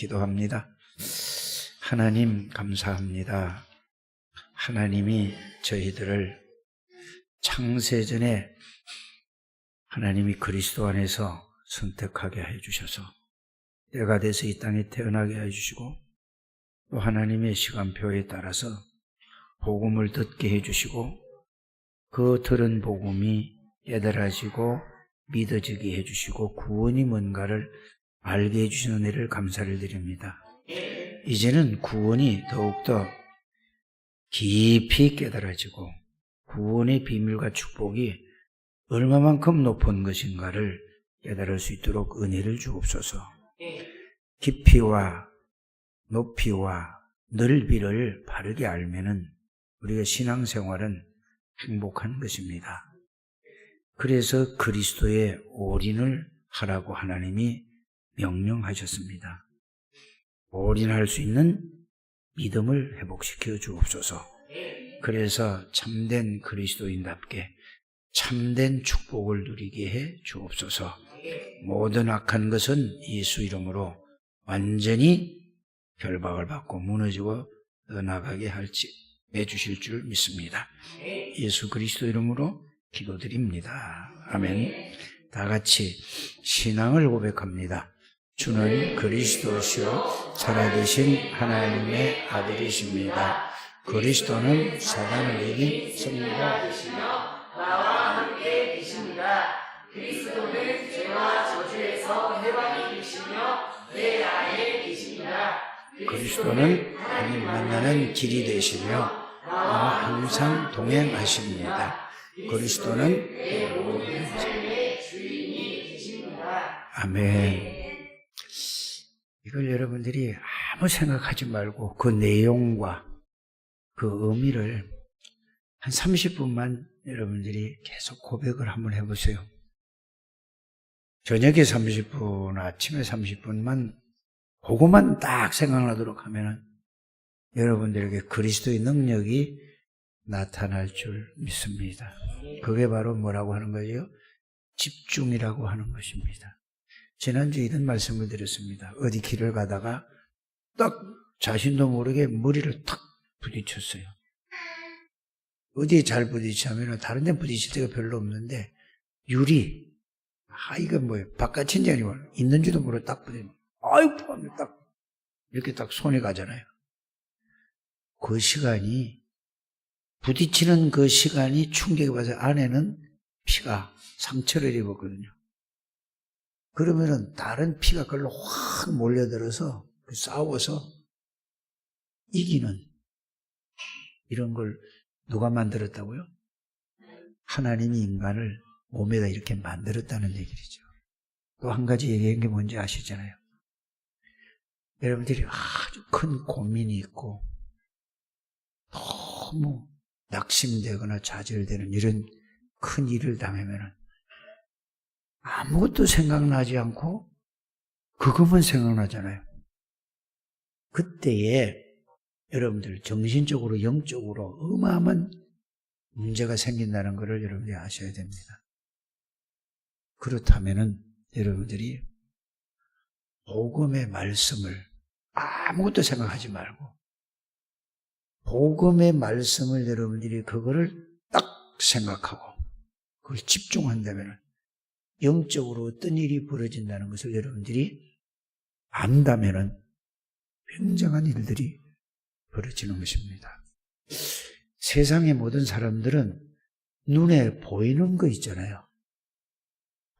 기도합니다. 하나님 감사합니다. 하나님이 저희들을 창세전에 하나님이 그리스도 안에서 선택하게 해주셔서 때가 돼서 이 땅에 태어나게 해주시고 또 하나님의 시간표에 따라서 복음을 듣게 해주시고 그 들은 복음이 깨달아지고 믿어지게 해주시고 구원이 뭔가를 알게 해주시는 은혜를 감사를 드립니다. 이제는 구원이 더욱더 깊이 깨달아지고 구원의 비밀과 축복이 얼마만큼 높은 것인가를 깨달을 수 있도록 은혜를 주옵소서. 깊이와 높이와 넓이를 바르게 알면은 우리가 신앙생활은 행복한 것입니다. 그래서 그리스도의 올인을 하라고 하나님이 명령하셨습니다. 올인할 수 있는 믿음을 회복시켜 주옵소서. 그래서 참된 그리스도인답게 참된 축복을 누리게 해 주옵소서. 모든 악한 것은 예수 이름으로 완전히 결박을 받고 무너지고 떠나가게 해주실 줄 믿습니다. 예수 그리스도 이름으로 기도드립니다. 아멘. 다 같이 신앙을 고백합니다. 주는 그리스도시요 살아계신 하나님의 아들이십니다. 그리스도는 사단을 이긴 승리가 되시며 나와 함께 계십니다. 그리스도는 죄와 저주에서 해방이 되시며 내 안에 계십니다. 그리스도는 하나님 만나는 길이 되시며 나와 항상 동행하십니다. 그리스도는 내 모든 삶의 주인이 되십니다. 아멘. 이걸 여러분들이 아무 생각하지 말고 그 내용과 그 의미를 한 30분만 여러분들이 계속 고백을 한번 해보세요. 저녁에 30분, 아침에 30분만 그것만 딱 생각나도록 하면은 여러분들에게 그리스도의 능력이 나타날 줄 믿습니다. 그게 바로 뭐라고 하는 거죠? 집중이라고 하는 것입니다. 지난주에 이런 말씀을 드렸습니다. 어디 길을 가다가 딱 자신도 모르게 머리를 탁 부딪혔어요. 어디에 잘 부딪히냐면 다른 데 부딪힐 데가 별로 없는데 유리, 이건 뭐예요? 바깥인지 아니고 있는지도 모르고 딱 부딪히면 아이고 하면 딱 이렇게 딱 손이 가잖아요. 그 시간이 부딪히는 그 시간이 충격이 받아서 안에는 피가 상처를 입었거든요. 그러면은 다른 피가 그걸로 확 몰려들어서 싸워서 이기는 이런 걸 누가 만들었다고요? 하나님이 인간을 몸에다 이렇게 만들었다는 얘기죠. 또 한 가지 얘기한 게 뭔지 아시잖아요. 여러분들이 아주 큰 고민이 있고 너무 낙심되거나 좌절되는 이런 큰 일을 당하면은 아무것도 생각나지 않고 그것만 생각나잖아요. 그때에 여러분들 정신적으로 영적으로 어마어마한 문제가 생긴다는 것을 여러분들이 아셔야 됩니다. 그렇다면은 여러분들이 복음의 말씀을 아무것도 생각하지 말고 복음의 말씀을 여러분들이 그거를 딱 생각하고 그걸 집중한다면은 영적으로 어떤 일이 벌어진다는 것을 여러분들이 안다면은 굉장한 일들이 벌어지는 것입니다. 세상의 모든 사람들은 눈에 보이는 거 있잖아요.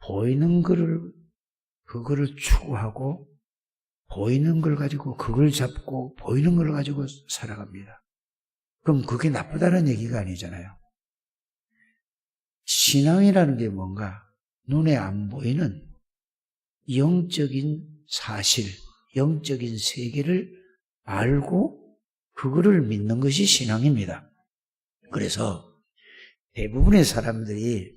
보이는 그거를 추구하고 보이는 걸 가지고 그걸 잡고 보이는 걸 가지고 살아갑니다. 그럼 그게 나쁘다는 얘기가 아니잖아요. 신앙이라는 게 뭔가 눈에 안 보이는 영적인 사실, 영적인 세계를 알고 그거를 믿는 것이 신앙입니다. 그래서 대부분의 사람들이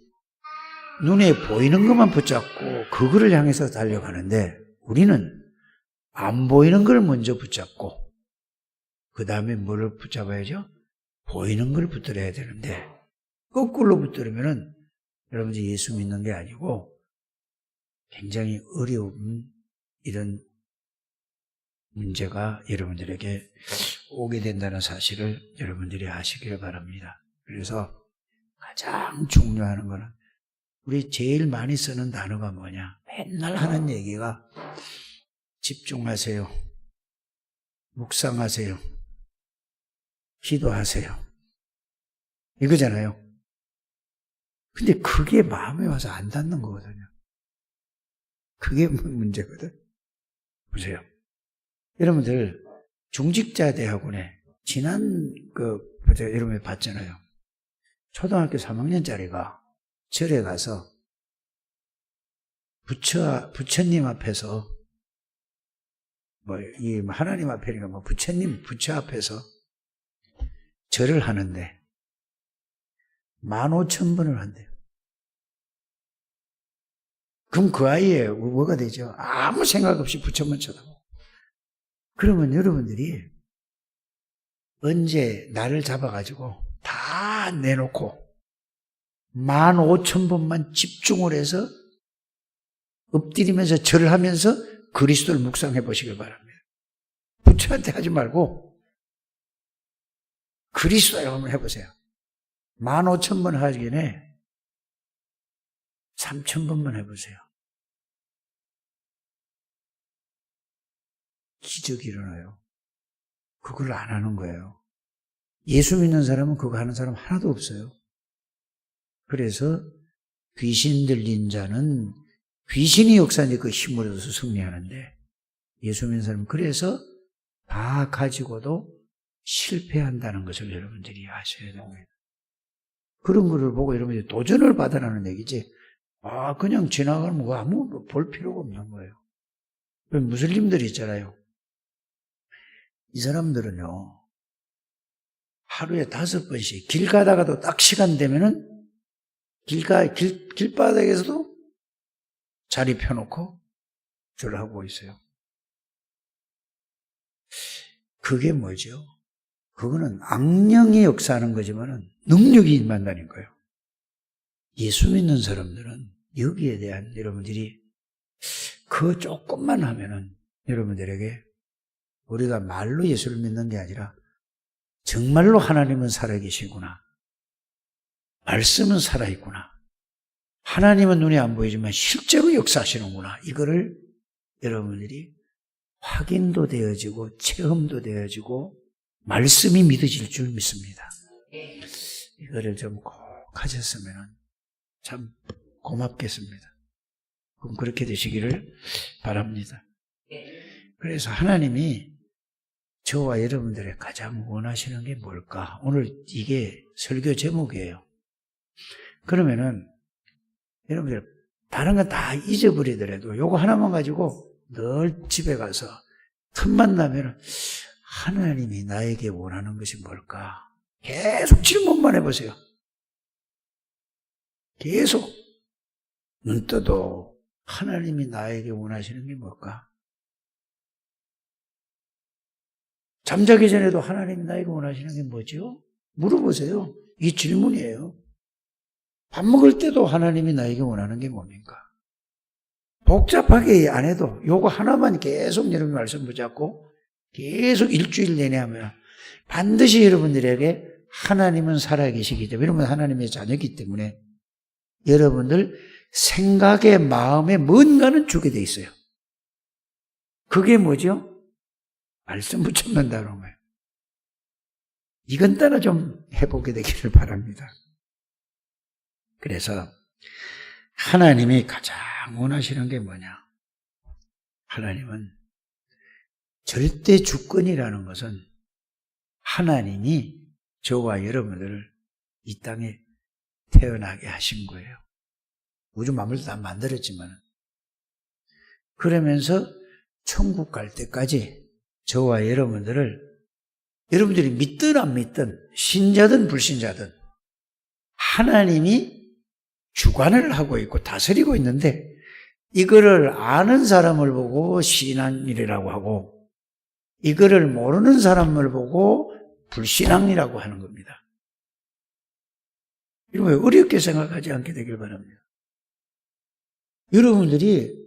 눈에 보이는 것만 붙잡고 그거를 향해서 달려가는데 우리는 안 보이는 걸 먼저 붙잡고 그 다음에 뭐를 붙잡아야죠? 보이는 걸 붙들어야 되는데 거꾸로 붙들으면은 여러분들이 예수 믿는 게 아니고 굉장히 어려운 이런 문제가 여러분들에게 오게 된다는 사실을 여러분들이 아시기를 바랍니다. 그래서 가장 중요한 거는 우리 제일 많이 쓰는 단어가 뭐냐? 맨날 하는 얘기가 집중하세요. 묵상하세요. 기도하세요. 이거잖아요. 근데 그게 마음에 와서 안 닿는 거거든요. 그게 문제거든. 보세요. 여러분들 중직자 대학원에 지난 여러분이 봤잖아요. 초등학교 3학년짜리가 절에 가서 부처님 앞에서 이 하나님 앞에니까 부처 앞에서 절을 하는데 15,000번을 한대요. 그럼 그 아이의 뭐가 되죠? 아무 생각 없이 부처만 쳐다보고. 그러면 여러분들이 언제 나를 잡아가지고 다 내놓고 15,000번만 집중을 해서 엎드리면서 절을 하면서 그리스도를 묵상해 보시길 바랍니다. 부처한테 하지 말고 그리스도에 한번 해보세요. 15,000번 하기 전에 3,000번만 해보세요. 기적이 일어나요. 그걸 안 하는 거예요. 예수 믿는 사람은 그거 하는 사람 하나도 없어요. 그래서 귀신 들린 자는 귀신이 역사하는 그 힘을 얻어서 승리하는데 예수 믿는 사람은 그래서 다 가지고도 실패한다는 것을 여러분들이 아셔야 됩니다. 그런 거를 보고 여러분들이 도전을 받아라는 얘기지 그냥 지나가면 아무 볼 필요가 없는 거예요. 무슬림들이 있잖아요. 이 사람들은요 하루에 5번씩 길 가다가도 딱 시간 되면은 길바닥에서도 자리 펴놓고 절을 하고 있어요. 그게 뭐죠? 그거는 악령이 역사하는 거지만은 능력이 임한다는 거예요. 예수 믿는 사람들은 여기에 대한 여러분들이 그 조금만 하면은 여러분들에게 우리가 말로 예수를 믿는 게 아니라 정말로 하나님은 살아계시구나. 말씀은 살아있구나. 하나님은 눈에 안 보이지만 실제로 역사하시는구나. 이거를 여러분들이 확인도 되어지고 체험도 되어지고 말씀이 믿어질 줄 믿습니다. 이거를 좀 꼭 하셨으면 참 고맙겠습니다. 그럼 그렇게 되시기를 바랍니다. 그래서 하나님이 저와 여러분들의 가장 원하시는 게 뭘까? 오늘 이게 설교 제목이에요. 그러면은 여러분들 다른 건 다 잊어버리더라도 요거 하나만 가지고 늘 집에 가서 틈만 나면 하나님이 나에게 원하는 것이 뭘까? 계속 질문만 해보세요. 계속 눈 떠도 하나님이 나에게 원하시는 게 뭘까? 잠자기 전에도 하나님이 나에게 원하시는 게 뭐죠? 물어보세요. 이게 질문이에요. 밥 먹을 때도 하나님이 나에게 원하는 게 뭡니까? 복잡하게 안 해도 요거 하나만 계속 여러분 말씀 붙잡고 계속 일주일 내내 하면 반드시 여러분들에게 하나님은 살아계시기 때문에 여러분 하나님의 자녀이기 때문에 여러분들 생각에 마음에 뭔가는 주게 돼 있어요. 그게 뭐죠? 말씀 붙잡는다는 거예요. 이건 따라 좀 해보게 되기를 바랍니다. 그래서 하나님이 가장 원하시는 게 뭐냐? 하나님은 절대 주권이라는 것은 하나님이 저와 여러분들을 이 땅에 태어나게 하신 거예요. 우주 만물도 다 만들었지만 그러면서 천국 갈 때까지 저와 여러분들이 믿든 안 믿든 신자든 불신자든 하나님이 주관을 하고 있고 다스리고 있는데 이거를 아는 사람을 보고 신앙이라고 하고 이거를 모르는 사람을 보고 불신앙이라고 하는 겁니다. 이런 어렵게 생각하지 않게 되길 바랍니다. 여러분들이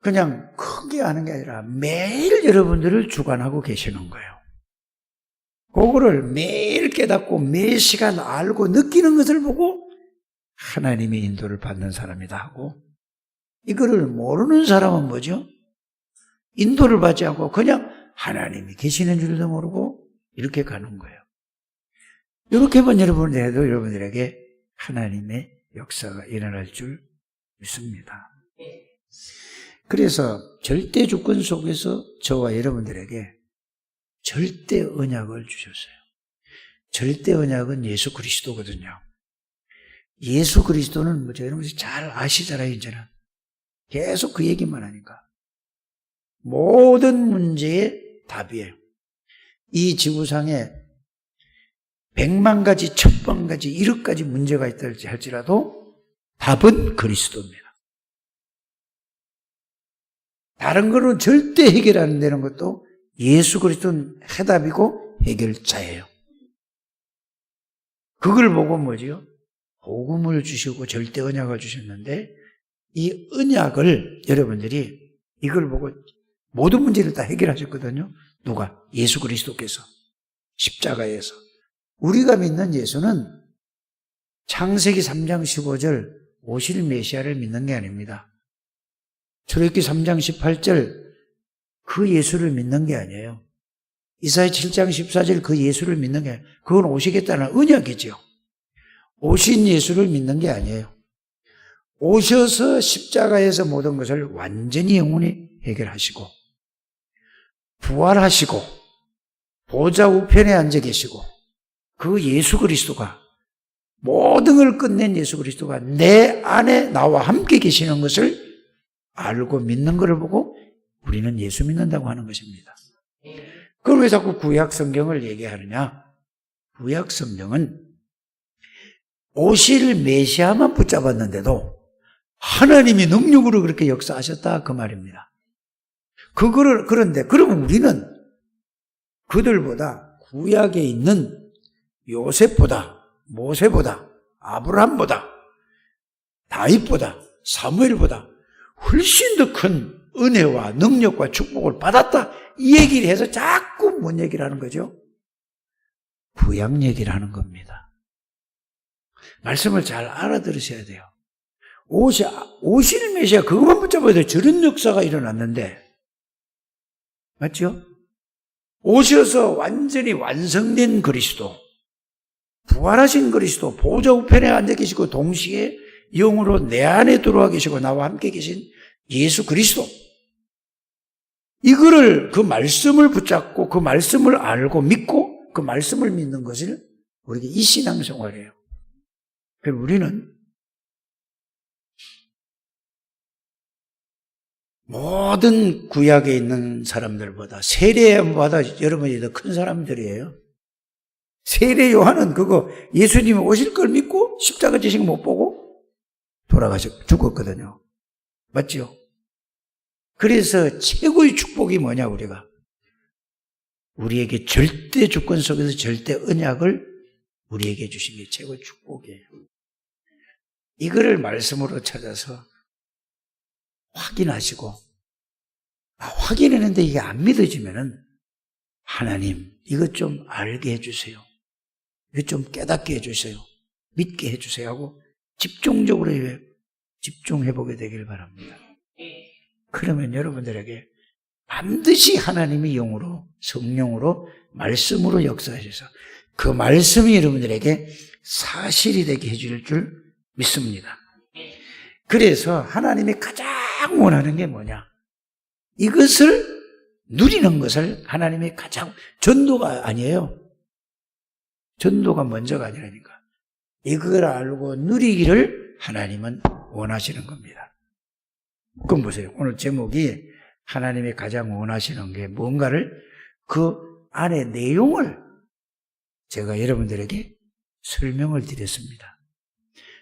그냥 크게 하는 게 아니라 매일 여러분들을 주관하고 계시는 거예요. 그거를 매일 깨닫고 매 시간 알고 느끼는 것을 보고 하나님의 인도를 받는 사람이다 하고, 이거를 모르는 사람은 뭐죠? 인도를 받지 않고 그냥 하나님이 계시는 줄도 모르고 이렇게 가는 거예요. 이렇게만 여러분이 해도 여러분들에게 하나님의 역사가 일어날 줄 믿습니다. 그래서 절대 주권 속에서 저와 여러분들에게 절대 언약을 주셨어요. 절대 언약은 예수 그리스도거든요. 예수 그리스도는 뭐죠? 여러분 잘 아시잖아요, 이제는. 계속 그 얘기만 하니까. 모든 문제의 답이에요. 이 지구상에 100만 가지, 1000만 가지, 1억 가지 문제가 있다 할지라도 답은 그리스도입니다. 다른 거는 절대 해결 안 되는 것도 예수 그리스도는 해답이고 해결자예요. 그걸 보고 뭐지요? 복음을 주시고 절대 언약을 주셨는데, 이 언약을 여러분들이 이걸 보고 모든 문제를 다 해결하셨거든요. 누가? 예수 그리스도께서 십자가에서. 우리가 믿는 예수는 창세기 3장 15절 오실 메시아를 믿는 게 아닙니다. 출애굽기 3장 18절 그 예수를 믿는 게 아니에요. 이사야 7장 14절 그 예수를 믿는 게 아니에요. 그건 오시겠다는 언약이죠. 오신 예수를 믿는 게 아니에요. 오셔서 십자가에서 모든 것을 완전히 영원히 해결하시고 부활하시고 보좌 우편에 앉아 계시고, 그 예수 그리스도가, 모든 걸 끝낸 예수 그리스도가 내 안에 나와 함께 계시는 것을 알고 믿는 것을 보고 우리는 예수 믿는다고 하는 것입니다. 그럼 왜 자꾸 구약 성경을 얘기하느냐? 구약 성경은 오실 메시아만 붙잡았는데도 하나님이 능력으로 그렇게 역사하셨다 그 말입니다. 그런데 그러면 우리는 그들보다 구약에 있는 요셉보다, 모세보다, 아브라함보다, 다윗보다, 사무엘보다 훨씬 더 큰 은혜와 능력과 축복을 받았다, 이 얘기를 해서 자꾸 뭔 얘기를 하는 거죠? 구약 얘기를 하는 겁니다. 말씀을 잘 알아들으셔야 돼요. 오실 메시아 그것만 붙잡아도 저런 역사가 일어났는데, 맞죠? 오셔서 완전히 완성된 그리스도, 부활하신 그리스도, 보좌 우편에 앉아 계시고 동시에 영으로 내 안에 들어와 계시고 나와 함께 계신 예수 그리스도, 이거를, 그 말씀을 붙잡고 그 말씀을 알고 믿고 그 말씀을 믿는 것을 우리가 이 신앙생활이에요. 그래서 우리는 모든 구약에 있는 사람들보다, 세례보다 여러분이 더 큰 사람들이에요. 세례 요한은 그거 예수님이 오실 걸 믿고 십자가 지식 못 보고 죽었거든요. 맞죠? 그래서 최고의 축복이 뭐냐, 우리에게 절대 주권 속에서 절대 언약을 우리에게 주신 게 최고의 축복이에요. 이거를 말씀으로 찾아서 확인하시고, 확인했는데 이게 안 믿어지면은 하나님 이것 좀 알게 해주세요, 이것 좀 깨닫게 해주세요, 믿게 해주세요 하고 집중적으로 집중해보게 되길 바랍니다. 그러면 여러분들에게 반드시 하나님이 영으로, 성령으로, 말씀으로 역사하셔서 그 말씀이 여러분들에게 사실이 되게 해줄 줄 믿습니다. 그래서 하나님이 가장 원하는 게 뭐냐? 이것을 누리는 것을 하나님이 가장, 전도가 아니에요. 전도가 먼저가 아니라니까. 이걸 알고 누리기를 하나님은 원하시는 겁니다. 그럼 보세요. 오늘 제목이 하나님이 가장 원하시는 게 뭔가를, 그 안의 내용을 제가 여러분들에게 설명을 드렸습니다.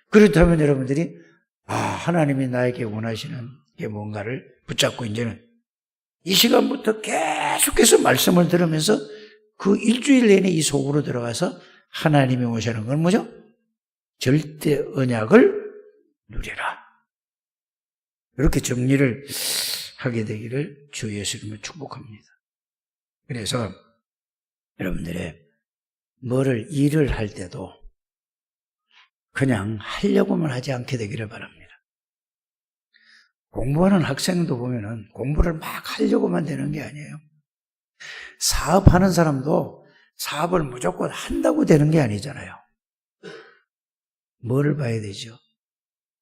그렇다면 여러분들이 하나님이 나에게 원하시는 게 뭔가를 붙잡고 이제는 이 시간부터 계속해서 말씀을 들으면서 그 일주일 내내 이 속으로 들어가서 하나님이 원하시는 건 뭐죠? 절대 언약을 누리라. 이렇게 정리를 하게 되기를 주 예수님을 축복합니다. 그래서 여러분들의 뭐를 일을 할 때도 그냥 하려고만 하지 않게 되기를 바랍니다. 공부하는 학생도 보면은 공부를 막 하려고만 되는 게 아니에요. 사업하는 사람도 사업을 무조건 한다고 되는 게 아니잖아요. 뭐를 봐야 되죠?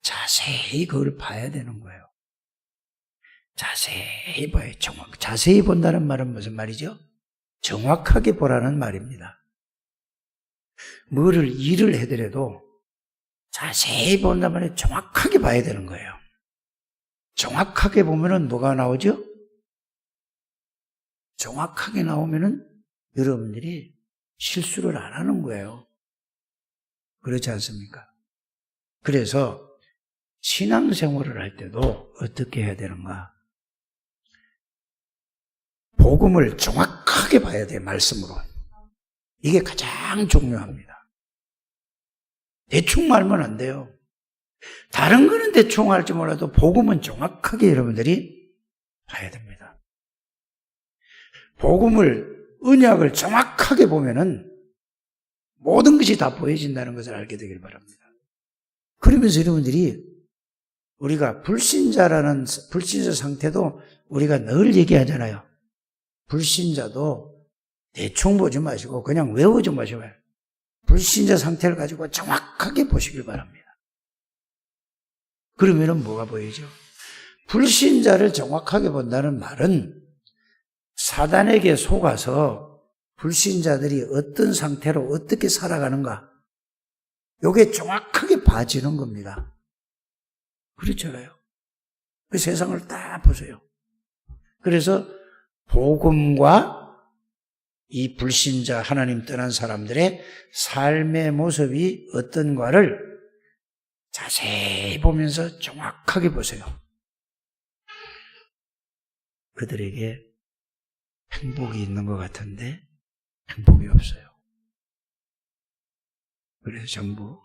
자세히 그걸 봐야 되는 거예요. 자세히 봐요. 자세히 본다는 말은 무슨 말이죠? 정확하게 보라는 말입니다. 뭐를 일을 해더라도 자세히 본단 말에 정확하게 봐야 되는 거예요. 정확하게 보면은 뭐가 나오죠? 정확하게 나오면은 여러분들이 실수를 안 하는 거예요. 그렇지 않습니까? 그래서 신앙생활을 할 때도 어떻게 해야 되는가? 복음을 정확하게 봐야 돼요. 말씀으로. 이게 가장 중요합니다. 대충 말면 안 돼요. 다른 거는 대충 할지 몰라도 복음은 정확하게 여러분들이 봐야 됩니다. 복음을, 언약을 정확하게 보면은 모든 것이 다 보여진다는 것을 알게 되길 바랍니다. 그러면서 여러분들이 우리가 불신자 상태도 우리가 늘 얘기하잖아요. 불신자도 대충 보지 마시고 그냥 외우지 마시고 불신자 상태를 가지고 정확하게 보시길 바랍니다. 그러면은 뭐가 보이죠? 불신자를 정확하게 본다는 말은 사단에게 속아서 불신자들이 어떤 상태로 어떻게 살아가는가, 이게 정확하게 봐지는 겁니다. 그렇잖아요. 그 세상을 다 보세요. 그래서 복음과 이 불신자, 하나님 떠난 사람들의 삶의 모습이 어떤가를 자세히 보면서 정확하게 보세요. 그들에게 행복이 있는 것 같은데 행복이 없어요. 그래서 전부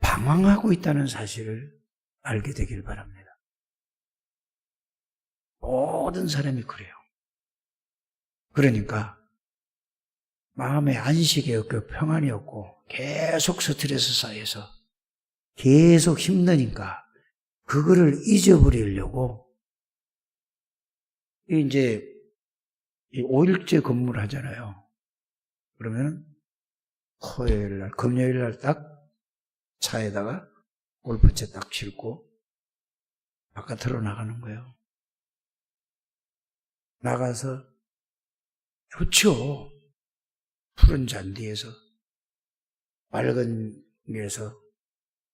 방황하고 있다는 사실을 알게 되길 바랍니다. 모든 사람이 그래요. 그러니까 마음에 안식이 없고 평안이 없고 계속 스트레스 쌓여서 계속 힘드니까 그거를 잊어버리려고 이제 5일째 근무를 하잖아요. 그러면 토요일 날, 금요일 날 딱 차에다가 골프채 딱 싣고 바깥으로 나가는 거예요. 나가서 좋죠. 푸른 잔디에서 맑은 데에서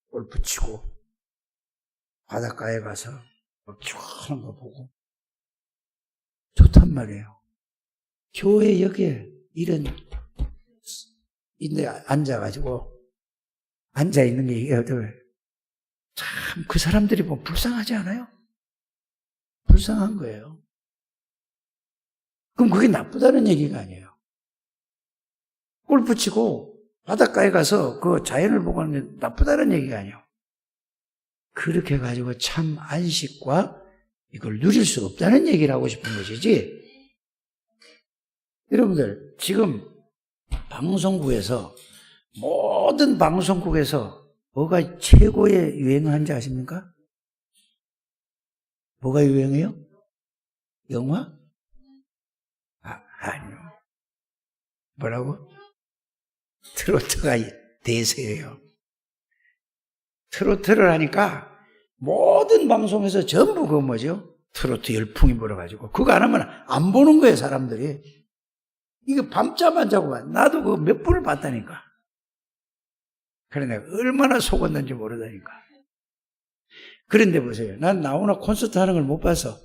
골프 치고 바닷가에 가서 시원한 거 보고 좋단 말이에요. 교회 여기에 이런 인데 앉아가지고 앉아있는 게 이게 참 그 사람들이 보면 불쌍하지 않아요? 불쌍한 거예요. 그럼 그게 나쁘다는 얘기가 아니에요. 골프 치고 바닷가에 가서 그 자연을 보고 하는 게 나쁘다는 얘기가 아니에요. 그렇게 가지고 참 안식과 이걸 누릴 수 없다는 얘기를 하고 싶은 것이지. 여러분들 지금 방송국에서 모든 방송국에서 뭐가 최고의 유행한지 아십니까? 뭐가 유행해요? 영화? 아니요. 뭐라고? 트로트가 대세예요. 트로트를 하니까 모든 방송에서 전부 그 뭐죠? 트로트 열풍이 불어가지고 그거 안 하면 안 보는 거예요, 사람들이. 이거 밤잠 안 자고 봐. 나도 그 몇 분을 봤다니까. 그래 내가 얼마나 속았는지 모르다니까. 그런데 보세요. 난 나오나 콘서트 하는 걸 못 봐서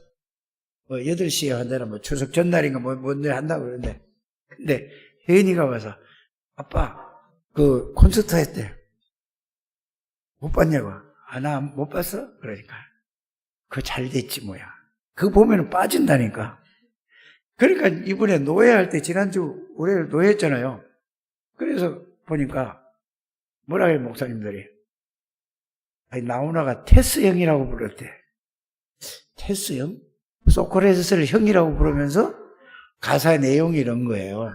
8시에 한다나 뭐 추석 전날인가 뭔데 한다고 그러는데, 근데 혜인이가 와서 아빠 그 콘서트 했대. 못 봤냐고. 아, 나 못 봤어? 그러니까 그거 잘 됐지 뭐야. 그거 보면 빠진다니까. 그러니까 이번에 노예할 때 지난주 올해 노예했잖아요. 그래서 보니까 뭐라 해요 목사님들이. 아니 나훈아가 테스 형이라고 불렀대. 했어요. 소크라테스를 형이라고 부르면서 가사 내용이 이런 거예요.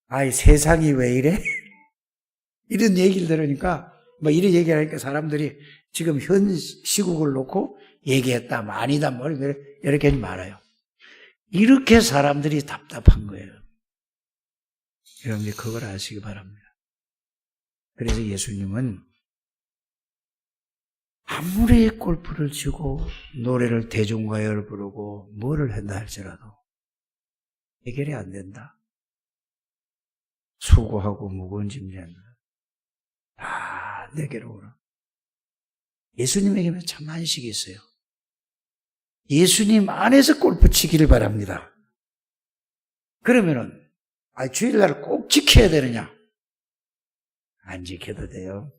아이, 세상이 왜 이래? 이런 얘기를 들으니까, 뭐 이런 얘기를 하니까 사람들이 지금 현 시국을 놓고 얘기했다, 뭐 아니다, 뭐 이렇게 하지 말아요. 이렇게 사람들이 답답한 거예요. 여러분들 그걸 아시기 바랍니다. 그래서 예수님은 아무리 골프를 치고 노래를 대중가요를 부르고 뭐를 한다 할지라도 해결이 안 된다. 수고하고 무거운 짐진 다 내게로 오라. 예수님에게는 참 안식이 있어요. 예수님 안에서 골프 치기를 바랍니다. 그러면은 주일날 꼭 지켜야 되느냐? 안 지켜도 돼요.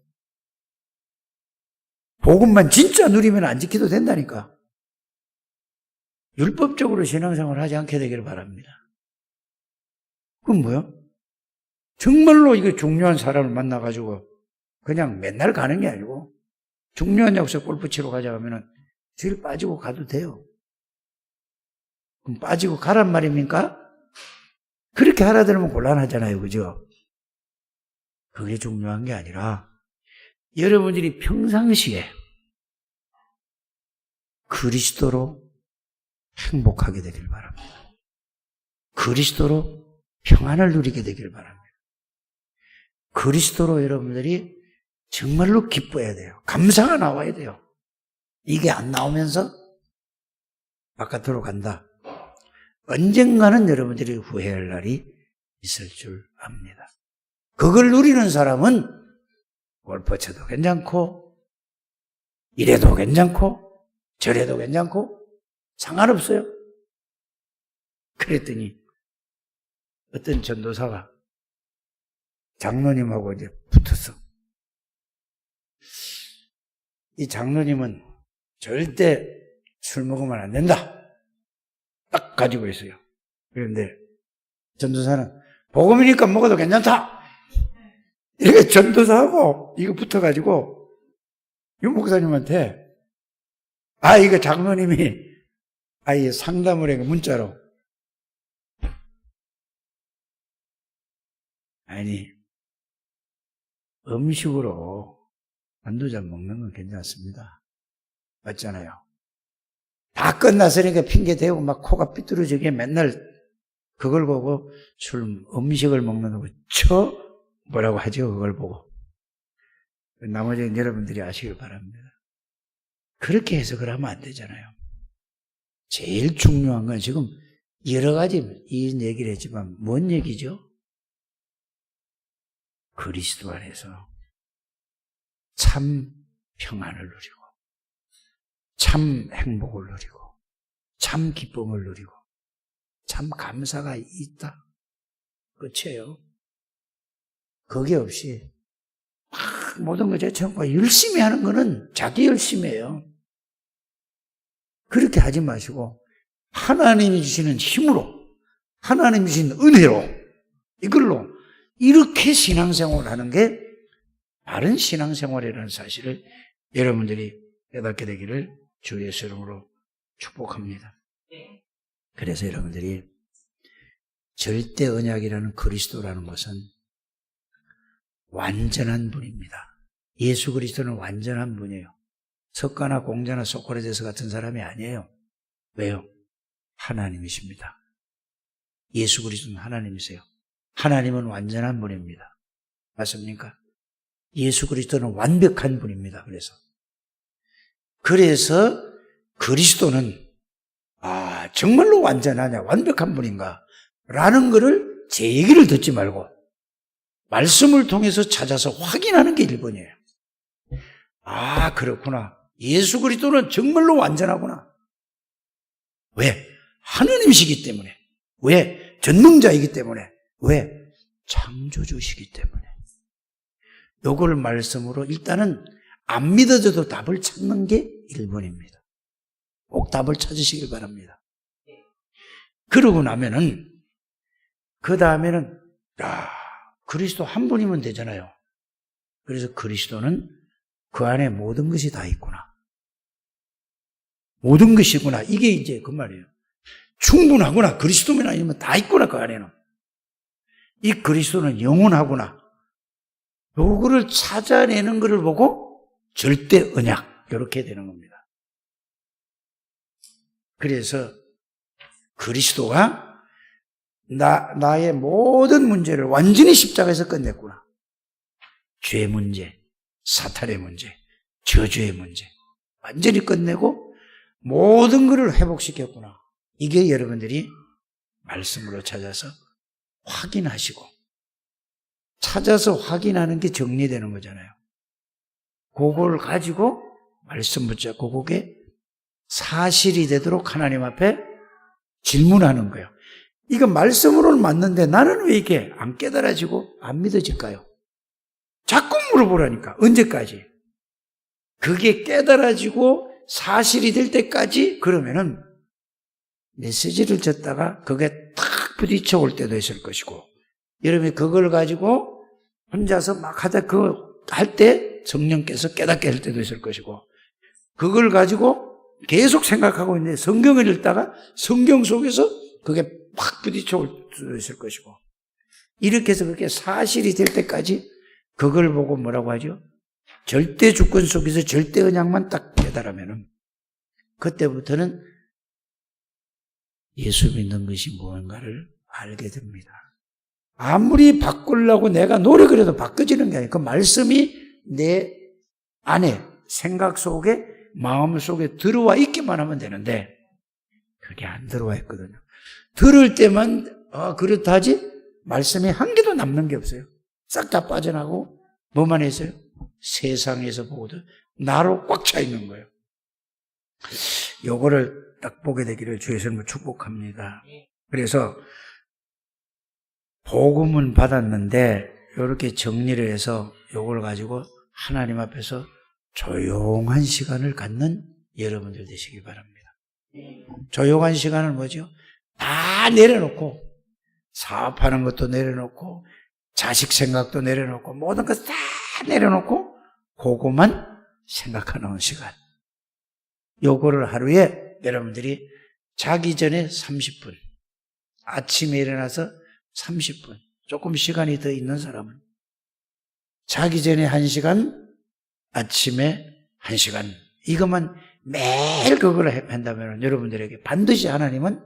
복음만 진짜 누리면 안 지켜도 된다니까. 율법적으로 신앙생활을 하지 않게 되기를 바랍니다. 그럼 뭐요? 정말로 이거 중요한 사람을 만나가지고 그냥 맨날 가는 게 아니고 중요한 약속 골프 치러 가자 하면은 뒤를 빠지고 가도 돼요. 그럼 빠지고 가란 말입니까? 그렇게 하라 들으면 곤란하잖아요. 그죠? 그게 중요한 게 아니라 여러분들이 평상시에 그리스도로 행복하게 되길 바랍니다. 그리스도로 평안을 누리게 되길 바랍니다. 그리스도로 여러분들이 정말로 기뻐해야 돼요. 감사가 나와야 돼요. 이게 안 나오면서 바깥으로 간다. 언젠가는 여러분들이 후회할 날이 있을 줄 압니다. 그걸 누리는 사람은 골프 쳐도 괜찮고 이래도 괜찮고 저래도 괜찮고 상관없어요. 그랬더니 어떤 전도사가 장로님하고 이제 붙었어. 이 장로님은 절대 술 먹으면 안 된다. 딱 가지고 있어요. 그런데 전도사는 복음이니까 먹어도 괜찮다. 이렇게 전도사하고 이거 붙어가지고 유 목사님한테 이거 장로님이 이 상담을 해 문자로 음식으로 한두잔 먹는 건 괜찮습니다. 맞잖아요. 다 끝났으니까 핑계 대고 막 코가 삐뚤어지게 맨날 그걸 보고 음식을 먹는 거 뭐라고 하죠? 그걸 보고. 나머지는 여러분들이 아시길 바랍니다. 그렇게 해석을 하면 안 되잖아요. 제일 중요한 건 지금 여러 가지 이 얘기를 했지만 뭔 얘기죠? 그리스도 안에서 참 평안을 누리고 참 행복을 누리고 참 기쁨을 누리고 참 감사가 있다. 끝이에요. 그게 없이 모든 것 제쳐놓고 열심히 하는 거는 자기 열심이에요. 그렇게 하지 마시고 하나님이 주시는 힘으로 하나님이 주시는 은혜로 이걸로 이렇게 신앙생활을 하는 게 바른 신앙생활이라는 사실을 여러분들이 깨닫게 되기를 주 예수 이름으로 축복합니다. 그래서 여러분들이 절대 언약이라는 그리스도라는 것은 완전한 분입니다. 예수 그리스도는 완전한 분이에요. 석가나 공자나 소크라테스 같은 사람이 아니에요. 왜요? 하나님이십니다. 예수 그리스도는 하나님이세요. 하나님은 완전한 분입니다. 맞습니까? 예수 그리스도는 완벽한 분입니다. 그래서 그리스도는 정말로 완전하냐, 완벽한 분인가 라는 거를 제 얘기를 듣지 말고 말씀을 통해서 찾아서 확인하는 게 1번이에요. 그렇구나. 예수 그리스도는 정말로 완전하구나. 왜? 하나님이시기 때문에. 왜? 전능자이기 때문에. 왜? 창조주시기 때문에. 요걸 말씀으로 일단은 안 믿어져도 답을 찾는 게 1번입니다. 꼭 답을 찾으시길 바랍니다. 그러고 나면은 그 다음에는 그리스도 한 분이면 되잖아요. 그래서 그리스도는 그 안에 모든 것이 다 있구나. 모든 것이구나. 이게 이제 그 말이에요. 충분하구나. 그리스도만 아니면 다 있구나, 그 안에는. 이 그리스도는 영원하구나. 요거를 찾아내는 것을 보고 절대 언약, 이렇게 되는 겁니다. 그래서 그리스도가 나의 모든 문제를 완전히 십자가에서 끝냈구나. 죄 문제, 사탄의 문제, 저주의 문제 완전히 끝내고 모든 것을 회복시켰구나. 이게 여러분들이 말씀으로 찾아서 확인하시고, 찾아서 확인하는 게 정리되는 거잖아요. 그걸 가지고 말씀 붙잡고 그게 사실이 되도록 하나님 앞에 질문하는 거예요. 이거 말씀으로는 맞는데 나는 왜 이게 안 깨달아지고 안 믿어질까요? 자꾸 물어보라니까. 언제까지? 그게 깨달아지고 사실이 될 때까지 그러면은 메시지를 듣다가 그게 탁 부딪혀 올 때도 있을 것이고, 여러분이 그걸 가지고 혼자서 막 하다 할 때 성령께서 깨닫게 할 때도 있을 것이고, 그걸 가지고 계속 생각하고 있는데 성경을 읽다가 성경 속에서 그게 팍 부딪혀 올 수도 있을 것이고, 이렇게 해서 그게 사실이 될 때까지 그걸 보고 뭐라고 하죠? 절대 주권 속에서 절대 언약만 딱 깨달으면은 그때부터는 예수 믿는 것이 무언가를 알게 됩니다. 아무리 바꾸려고 내가 노력을 해도 바꿔지는 게 아니에요. 그 말씀이 내 안에, 생각 속에, 마음 속에 들어와 있기만 하면 되는데 그게 안 들어와 있거든요. 들을 때만 그렇다 하지 말씀이 한 개도 남는 게 없어요. 싹 다 빠져나고 뭐만 했어요? 세상에서 보고도 나로 꽉 차 있는 거예요. 요거를 딱 보게 되기를 주 예수님을 축복합니다. 그래서 복음은 받았는데 이렇게 정리를 해서 요걸 가지고 하나님 앞에서 조용한 시간을 갖는 여러분들 되시기 바랍니다. 조용한 시간은 뭐죠? 다 내려놓고, 사업하는 것도 내려놓고, 자식 생각도 내려놓고, 모든 것 다 내려놓고 그것만 생각하는 시간. 요거를 하루에 여러분들이 자기 전에 30분, 아침에 일어나서 30분, 조금 시간이 더 있는 사람은 자기 전에 1시간, 아침에 1시간, 이것만 매일 그걸 한다면 여러분들에게 반드시 하나님은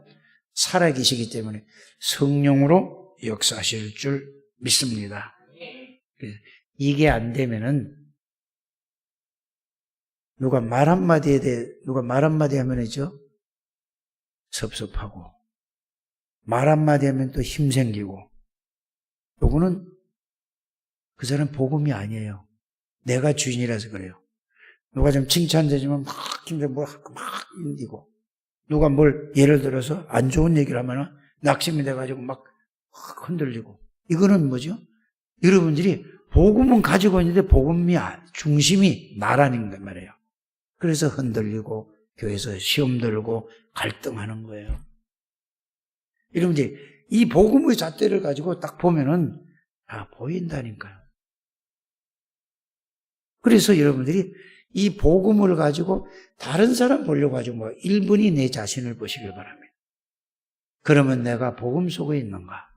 살아계시기 때문에 성령으로 역사하실 줄 믿습니다. 이게 안 되면은 누가 말 한마디 하면이죠, 섭섭하고, 말 한마디 하면 또 힘생기고, 요거는 그 사람 복음이 아니에요. 내가 주인이라서 그래요. 누가 좀 칭찬되지만 막 인디고, 누가 뭘 예를 들어서 안 좋은 얘기를 하면 낙심이 돼가지고 막 흔들리고, 이거는 뭐죠? 여러분들이 복음은 가지고 있는데 복음이 중심이 나라는 말이에요. 그래서 흔들리고 교회에서 시험 들고 갈등하는 거예요. 여러분들이 이 복음의 잣대를 가지고 딱 보면은 다 보인다니까요. 그래서 여러분들이 이 복음을 가지고 다른 사람 보려고 하지 뭐 1분이 내 자신을 보시길 바랍니다. 그러면 내가 복음 속에 있는가?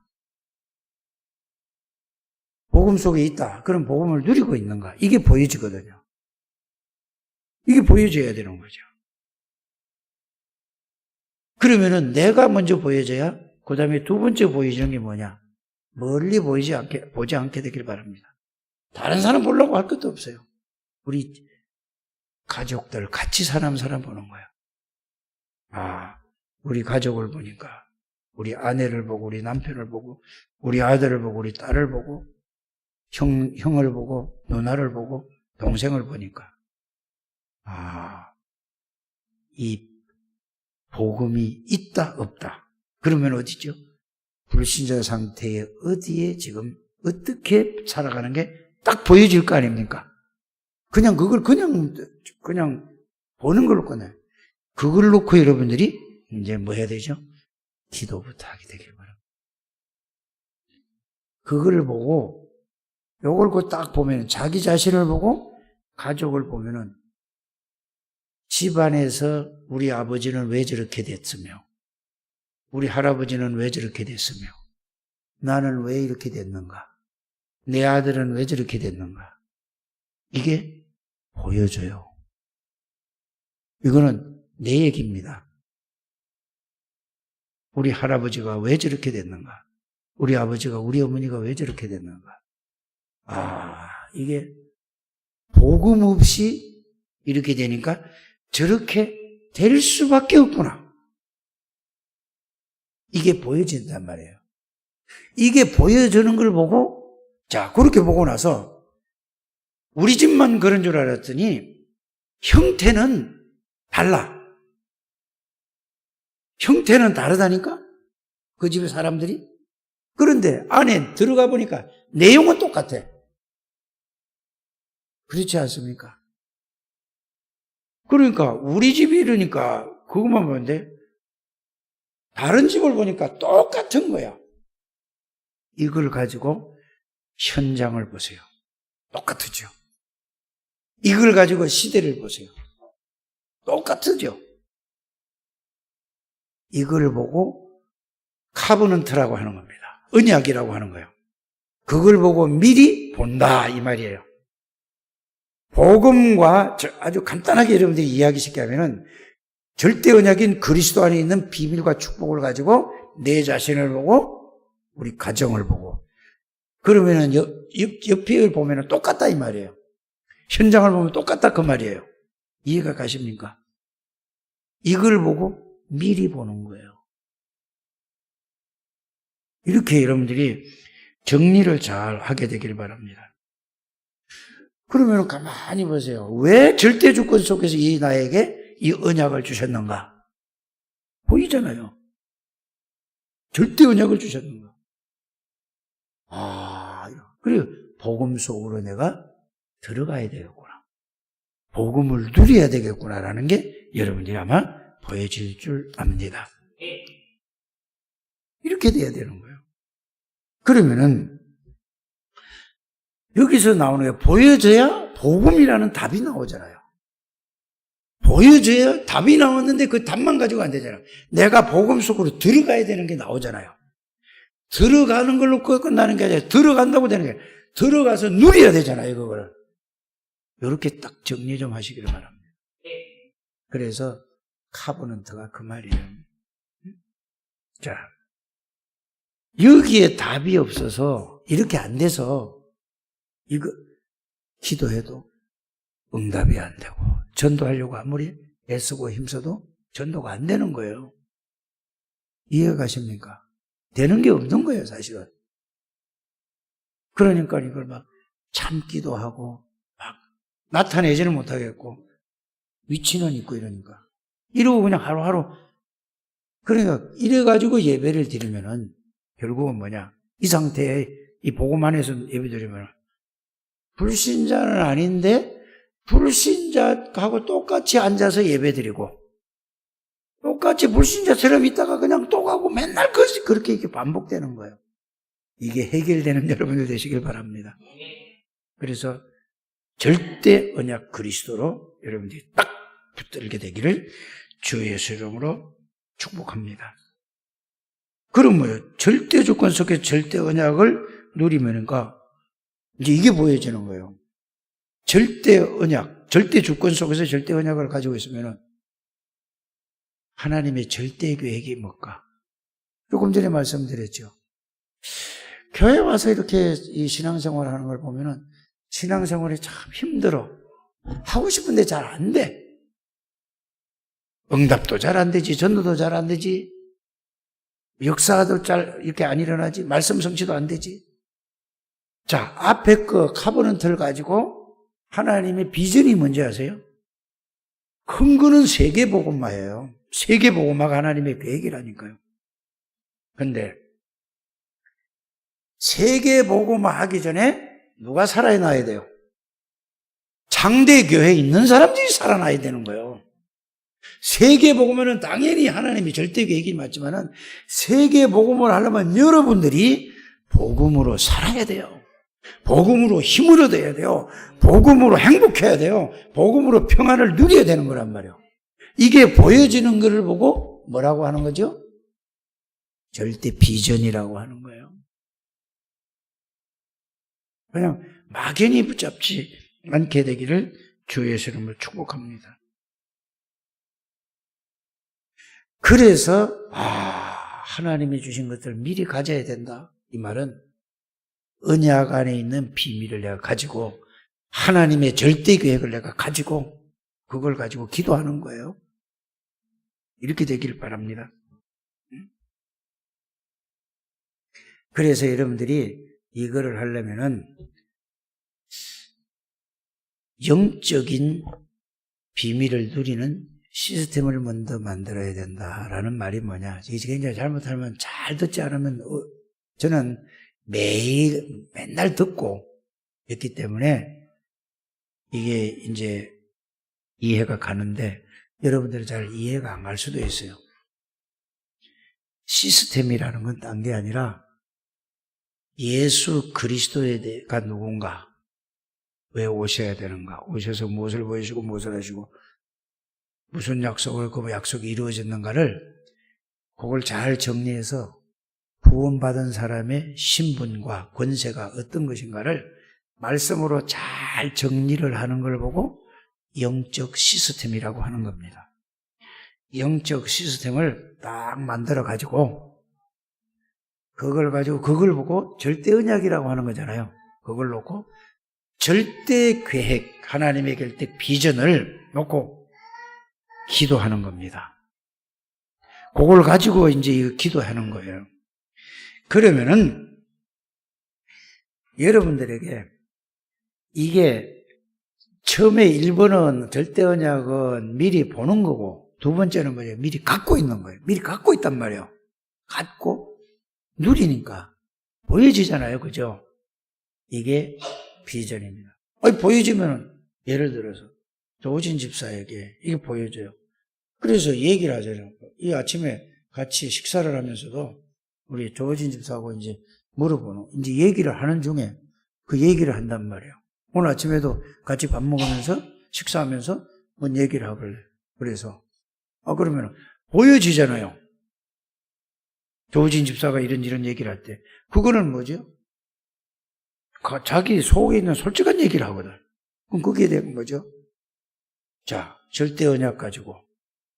복음 속에 있다. 그럼 복음을 누리고 있는가? 이게 보여지거든요. 이게 보여져야 되는 거죠. 그러면은 내가 먼저 보여져야 그 다음에 두 번째 보여지는 게 뭐냐? 멀리 보지 않게 되길 바랍니다. 다른 사람 보려고 할 것도 없어요. 우리 가족들 같이 사람 보는 거야. 우리 가족을 보니까 우리 아내를 보고 우리 남편을 보고 우리 아들을 보고 우리 딸을 보고 형을 보고 누나를 보고 동생을 보니까 이 복음이 있다 없다. 그러면 어디죠? 불신자 상태에 어디에 지금 어떻게 살아가는 게 딱 보여질 거 아닙니까? 그냥 그걸 그냥 보는 걸로 꺼내. 그걸 놓고 여러분들이 이제 뭐 해야 되죠? 기도부터 하게 되길 바랍니다. 그걸 보고 요걸 딱 보면 자기 자신을 보고 가족을 보면은 집안에서 우리 아버지는 왜 저렇게 됐으며, 우리 할아버지는 왜 저렇게 됐으며, 나는 왜 이렇게 됐는가? 내 아들은 왜 저렇게 됐는가? 이게 보여줘요. 이거는 내 얘기입니다. 우리 할아버지가 왜 저렇게 됐는가? 우리 아버지가, 우리 어머니가 왜 저렇게 됐는가? 이게 복음 없이 이렇게 되니까 저렇게 될 수밖에 없구나. 이게 보여진단 말이에요. 이게 보여주는 걸 보고, 자, 그렇게 보고 나서 우리 집만 그런 줄 알았더니 형태는 달라. 형태는 다르다니까? 그 집의 사람들이? 그런데 안에 들어가 보니까 내용은 똑같아. 그렇지 않습니까? 그러니까 우리 집이 이러니까 그것만 보는데 다른 집을 보니까 똑같은 거야. 이걸 가지고 현장을 보세요. 똑같으죠. 이걸 가지고 시대를 보세요. 똑같으죠. 이걸 보고 카버넌트라고 하는 겁니다. 언약이라고 하는 거예요. 그걸 보고 미리 본다 이 말이에요. 복음과 아주 간단하게 여러분들이 이야기 쉽게 하면은 절대 언약인 그리스도 안에 있는 비밀과 축복을 가지고 내 자신을 보고 우리 가정을 보고 그러면은 옆을 보면은 똑같다 이 말이에요. 현장을 보면 똑같다 그 말이에요. 이해가 가십니까? 이걸 보고 미리 보는 거예요. 이렇게 여러분들이 정리를 잘 하게 되길 바랍니다. 그러면 가만히 보세요. 왜 절대 주권 속에서 이 나에게 이 언약을 주셨는가? 보이잖아요. 절대 언약을 주셨는가? 그래 복음 속으로 내가 들어가야 되겠구나. 복음을 누려야 되겠구나라는 게 여러분들이 아마 보여질 줄 압니다. 이렇게 돼야 되는 거예요. 그러면은 여기서 나오는 게 보여져야 복음이라는 답이 나오잖아요. 보여줘야 답이 나왔는데 그 답만 가지고 안 되잖아요. 내가 복음 속으로 들어가야 되는 게 나오잖아요. 들어가는 걸로 끝나는 게 아니라 들어간다고 되는 게 아니라 들어가서 누려야 되잖아요. 그거를. 이렇게 딱 정리 좀 하시기를 바랍니다. 그래서 카버넌트가 그 말이에요. 자, 여기에 답이 없어서 이렇게 안 돼서 이거 기도해도 응답이 안 되고 전도하려고 아무리 애쓰고 힘써도 전도가 안 되는 거예요. 이해가 가십니까? 되는 게 없는 거예요, 사실은. 그러니까 이걸 막 참기도 하고 막 나타내지는 못하겠고 위치는 있고 이러니까 이러고 그냥 하루하루 그러니까 이래가지고 예배를 드리면은 결국은 뭐냐 이 상태에 이 복음 안에서 예배 드리면 불신자는 아닌데 불신자하고 똑같이 앉아서 예배 드리고 똑같이 불신자처럼 있다가 그냥 또 가고 맨날 그렇게 이렇게 반복되는 거예요. 이게 해결되는 여러분들 되시길 바랍니다. 그래서 절대 언약 그리스도로 여러분들이 딱 붙들게 되기를 주 예수 이름으로 축복합니다. 그럼 뭐예요? 절대 조건 속에 절대 언약을 누리면은가 이제 이게 보여지는 거예요. 절대 언약, 절대 주권 속에서 절대 언약을 가지고 있으면은 하나님의 절대 계획이 뭘까? 조금 전에 말씀드렸죠. 교회 와서 이렇게 이 신앙생활 하는 걸 보면은 신앙생활이 참 힘들어. 하고 싶은데 잘 안 돼. 응답도 잘 안 되지, 전도도 잘 안 되지, 역사도 잘 이렇게 안 일어나지, 말씀 성취도 안 되지. 자, 앞에 그 카버넌트를 가지고 하나님의 비전이 뭔지 아세요? 큰 거는 세계복음화예요. 세계복음화가 하나님의 계획이라니까요. 근데 세계복음화 하기 전에 누가 살아나야 돼요? 장대교회에 있는 사람들이 살아나야 되는 거예요. 세계복음화는 당연히 하나님이 절대 계획이 맞지만은 세계복음을 하려면 여러분들이 복음으로 살아야 돼요. 복음으로 힘을 얻어야 돼요. 복음으로 행복해야 돼요. 복음으로 평안을 누려야 되는 거란 말이에요. 이게 보여지는 것을 보고 뭐라고 하는 거죠? 절대 비전이라고 하는 거예요. 그냥 막연히 붙잡지 않게 되기를 주 예수의 이름으로 축복합니다. 그래서 하나님이 주신 것들을 미리 가져야 된다. 이 말은 언약 안에 있는 비밀을 내가 가지고 하나님의 절대 계획을 내가 가지고 그걸 가지고 기도하는 거예요. 이렇게 되기를 바랍니다. 그래서 여러분들이 이거를 하려면은 영적인 비밀을 누리는 시스템을 먼저 만들어야 된다라는 말이 뭐냐. 이게 굉장히 잘못하면 잘 듣지 않으면 저는 맨날 듣고 있기 때문에 이게 이제 이해가 가는데 여러분들은 잘 이해가 안 갈 수도 있어요. 시스템이라는 건 딴 게 아니라 예수 그리스도가 누군가, 왜 오셔야 되는가, 오셔서 무엇을 보여주고 무엇을 하시고 무슨 약속을, 그 약속이 이루어졌는가를 그걸 잘 정리해서 구원받은 사람의 신분과 권세가 어떤 것인가를 말씀으로 잘 정리를 하는 걸 보고 영적 시스템이라고 하는 겁니다. 영적 시스템을 딱 만들어 가지고 그걸 보고 절대 언약이라고 하는 거잖아요. 그걸 놓고 절대 계획, 하나님의 절대 비전을 놓고 기도하는 겁니다. 그걸 가지고 이제 기도하는 거예요. 그러면은 여러분들에게 이게 처음에 1번은 절대 언약은 미리 보는 거고 두 번째는 뭐예요? 미리 갖고 있는 거예요. 미리 갖고 있단 말이에요. 갖고 누리니까 보여지잖아요. 그죠? 이게 비전입니다. 보여지면 예를 들어서 조진 집사에게 이게 보여져요. 그래서 얘기를 하잖아요. 이 아침에 같이 식사를 하면서도 우리 조진 집사하고 이제 물어보는, 이제 얘기를 하는 중에 그 얘기를 한단 말이에요. 오늘 아침에도 같이 밥 먹으면서 식사하면서 뭔 얘기를 하길래 그래서 그러면 보여지잖아요. 조진 집사가 이런 얘기를 할 때 그거는 뭐죠? 자기 속에 있는 솔직한 얘기를 하거든. 그럼 그게 된 거죠. 자, 절대 언약 가지고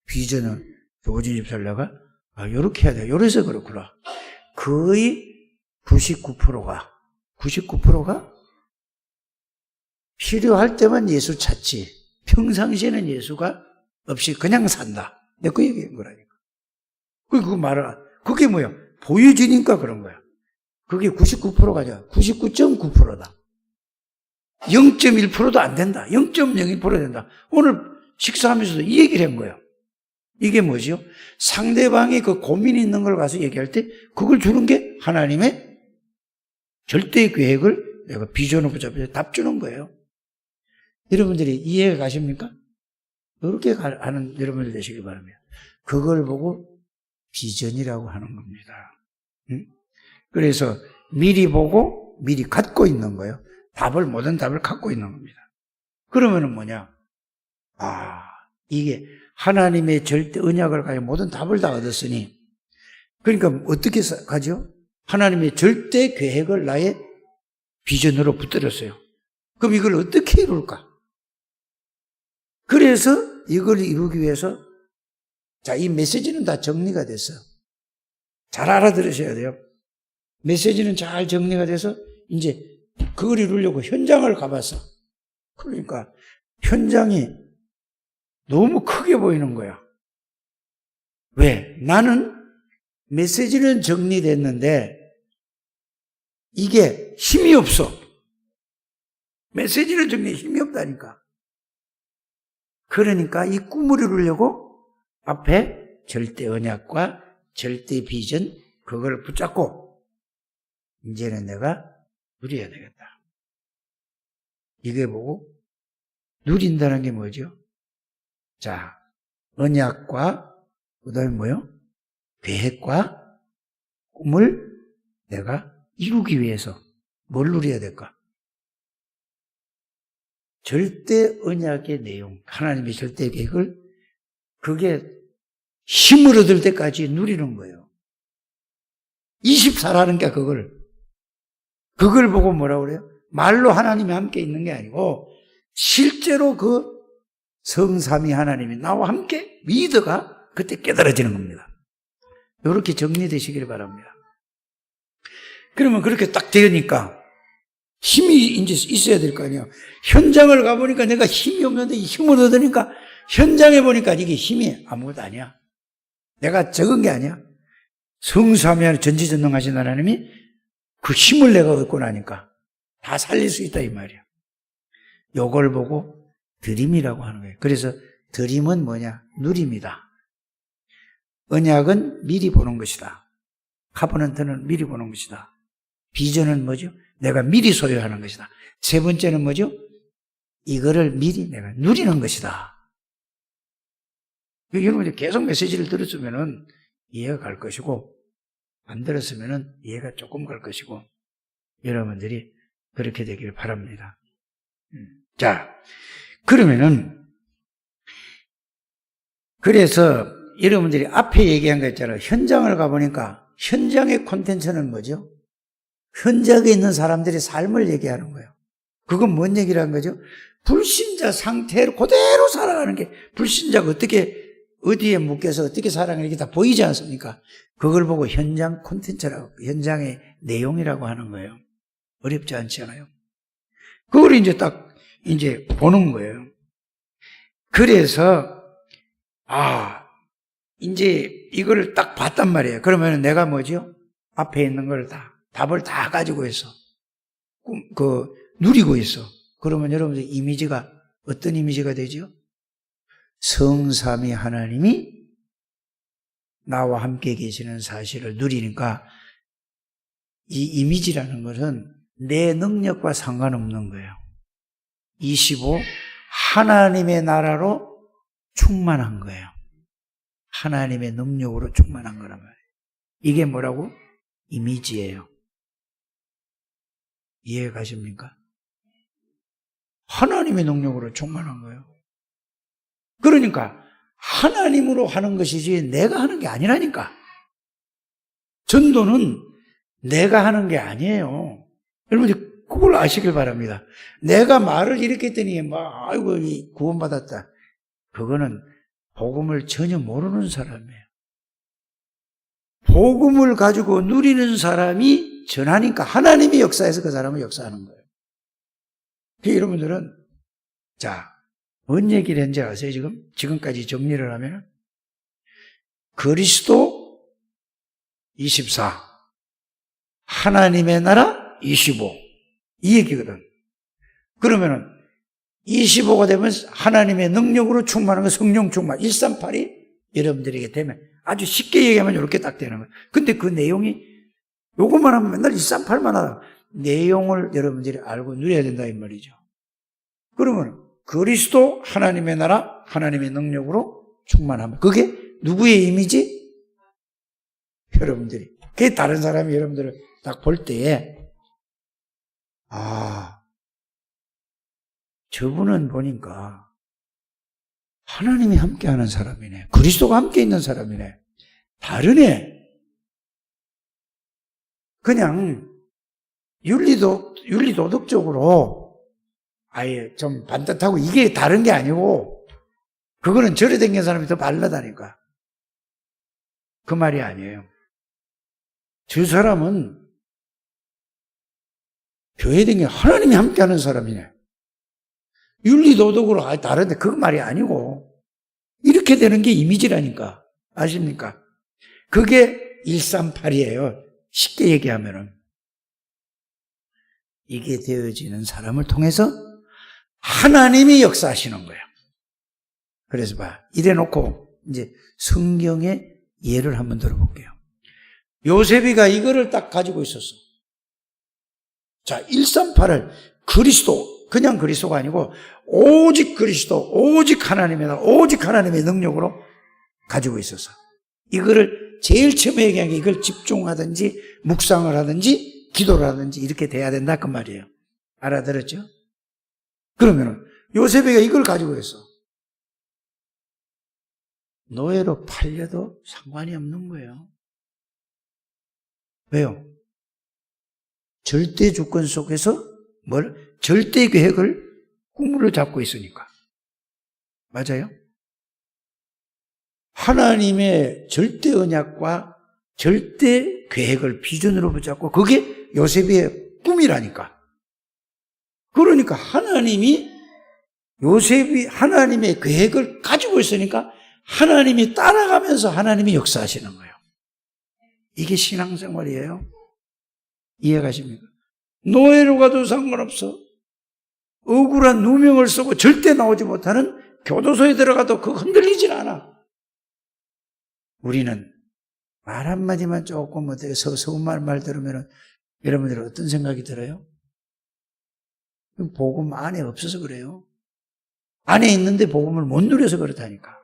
비전은 조진 집사를 내가 요렇게 해야 돼. 요래서 그렇구나. 거의 99%가 필요할 때만 예수 찾지 평상시에는 예수가 없이 그냥 산다. 내가 그 얘기한 거라니까. 그 말을 그게 뭐야? 보여지니까 그런 거야. 그게 99%가 아니라 99.9%다. 0.1%도 안 된다. 0.01% 된다. 오늘 식사하면서도 이 얘기를 한 거예요. 이게 뭐지요? 상대방이 그 고민이 있는 걸 가서 얘기할 때 그걸 주는 게 하나님의 절대 계획을 내가 비전으로 붙잡아서 답 주는 거예요. 여러분들이 이해가 가십니까? 이렇게 하는 여러분들 되시길 바랍니다. 그걸 보고 비전이라고 하는 겁니다. 그래서 미리 보고 미리 갖고 있는 거예요. 모든 답을 갖고 있는 겁니다. 그러면은 뭐냐? 이게 하나님의 절대 언약을 가지고 모든 답을 다 얻었으니, 그러니까 어떻게 가죠? 하나님의 절대 계획을 나의 비전으로 붙들었어요. 그럼 이걸 어떻게 이룰까? 그래서 이걸 이루기 위해서 이 메시지는 다 정리가 됐어요. 잘 알아들으셔야 돼요. 메시지는 잘 정리가 돼서 이제 그걸 이루려고 현장을 가봤어. 그러니까 현장이 너무 크게 보이는 거야. 왜? 나는 메시지는 정리됐는데 이게 힘이 없어. 메시지는 정리에 힘이 없다니까. 그러니까 이 꿈을 이루려고 앞에 절대 언약과 절대 비전 그걸 붙잡고 이제는 내가 누려야 되겠다. 이게 보고 누린다는 게 뭐죠? 자, 언약과 그다음에 뭐요? 계획과 꿈을 내가 이루기 위해서 뭘 누려야 될까? 절대 언약의 내용, 하나님의 절대 계획을 그게 힘을 얻을 때까지 누리는 거예요. 24라는 게 그걸 보고 뭐라고 그래요? 말로 하나님이 함께 있는 게 아니고 실제로 그 성삼위 하나님이 나와 함께 믿어가 그때 깨달아지는 겁니다. 이렇게 정리되시길 바랍니다. 그러면 그렇게 딱 되니까 힘이 이제 있어야 될 거 아니에요. 현장을 가보니까 내가 힘이 없는데 힘을 얻으니까 현장에 보니까 이게 힘이 아무것도 아니야. 내가 적은 게 아니야. 성삼위 전지전능하신 하나님이 그 힘을 내가 얻고 나니까 다 살릴 수 있다 이 말이야. 요걸 보고 드림이라고 하는 거예요. 그래서 드림은 뭐냐? 누림이다. 언약은 미리 보는 것이다. 카버넌트는 미리 보는 것이다. 비전은 뭐죠? 내가 미리 소유하는 것이다. 세 번째는 뭐죠? 이거를 미리 내가 누리는 것이다. 여러분이 계속 메시지를 들었으면 이해가 갈 것이고 안 들었으면 이해가 조금 갈 것이고 여러분들이 그렇게 되길 바랍니다. 자, 그래서 여러분들이 앞에 얘기한 거 있잖아요. 현장을 가보니까 현장의 콘텐츠는 뭐죠? 현장에 있는 사람들의 삶을 얘기하는 거예요. 그건 뭔 얘기라는 거죠? 불신자 상태로 그대로 살아가는 게 불신자가 어디에 묶여서 어떻게 살아가는 게 다 보이지 않습니까? 그걸 보고 현장 콘텐츠라고, 현장의 내용이라고 하는 거예요. 어렵지 않지 않아요? 그걸 이제 보는 거예요. 그래서, 이제 이걸 딱 봤단 말이에요. 그러면 내가 뭐죠? 앞에 있는 걸 답을 다 가지고 있어. 누리고 있어. 그러면 여러분들 이미지가 어떤 이미지가 되죠? 성삼위 하나님이 나와 함께 계시는 사실을 누리니까 이 이미지라는 것은 내 능력과 상관없는 거예요. 25. 하나님의 나라로 충만한 거예요. 하나님의 능력으로 충만한 거란 말이에요. 이게 뭐라고? 이미지예요. 이해 가십니까? 하나님의 능력으로 충만한 거예요. 그러니까 하나님으로 하는 것이지 내가 하는 게 아니라니까. 전도는 내가 하는 게 아니에요. 여러분들 그걸 아시길 바랍니다. 내가 말을 이렇게 했더니 아이고 구원받았다. 그거는 복음을 전혀 모르는 사람이에요. 복음을 가지고 누리는 사람이 전하니까 하나님이 역사해서 그 사람은 역사하는 거예요. 여러분들은 뭔 얘기를 했는지 아세요? 지금까지 정리를 하면 그리스도 24 하나님의 나라 25 이 얘기거든. 그러면은 25가 되면 하나님의 능력으로 충만한 거 성령 충만 138이 여러분들에게 되면 아주 쉽게 얘기하면 이렇게 딱 되는 거예요. 근데 그 내용이 요것만 하면 맨날 138만 하다 내용을 여러분들이 알고 누려야 된다 이 말이죠. 그러면 그리스도 하나님의 나라 하나님의 능력으로 충만함. 그게 누구의 이미지? 여러분들이. 그게 다른 사람이 여러분들을 딱 볼 때에 저분은 보니까 하나님이 함께하는 사람이네. 그리스도가 함께 있는 사람이네. 다르네. 그냥 윤리도덕적으로 아예 좀 반듯하고 이게 다른 게 아니고 그거는 절에 댕긴 사람이 더 말라다니까. 그 말이 아니에요. 저 사람은 교회에 댕긴 하나님이 함께하는 사람이네. 윤리도덕으로 다른데 그 말이 아니고 이렇게 되는 게 이미지라니까. 아십니까? 그게 138이에요. 쉽게 얘기하면은. 이게 되어지는 사람을 통해서 하나님이 역사하시는 거예요. 그래서 이래 놓고 이제 성경의 예를 한번 들어볼게요. 요셉이가 이거를 딱 가지고 있었어. 138을 그리스도, 그냥 그리스도가 아니고 오직 그리스도, 오직 하나님의 나라, 오직 하나님의 능력으로 가지고 있었어. 이거를 제일 처음에 얘기한 게 이걸 집중하든지 묵상을 하든지 기도를 하든지 이렇게 돼야 된다 그 말이에요. 알아들었죠? 그러면은 요셉이가 이걸 가지고 있어. 노예로 팔려도 상관이 없는 거예요. 왜요? 절대 주권 속에서 절대 계획을 꿈으로 잡고 있으니까. 맞아요? 하나님의 절대 언약과 절대 계획을 비전으로 붙잡고 그게 요셉의 꿈이라니까. 그러니까 요셉이 하나님의 계획을 가지고 있으니까 하나님이 따라가면서 하나님이 역사하시는 거예요. 이게 신앙생활이에요. 이해가십니까? 노예로 가도 상관없어. 억울한 누명을 쓰고 절대 나오지 못하는 교도소에 들어가도 그거 흔들리질 않아. 우리는 말 한마디만 조금 어떻게 서운한 말 들으면 여러분들 어떤 생각이 들어요? 복음 안에 없어서 그래요. 안에 있는데 복음을 못 누려서 그렇다니까.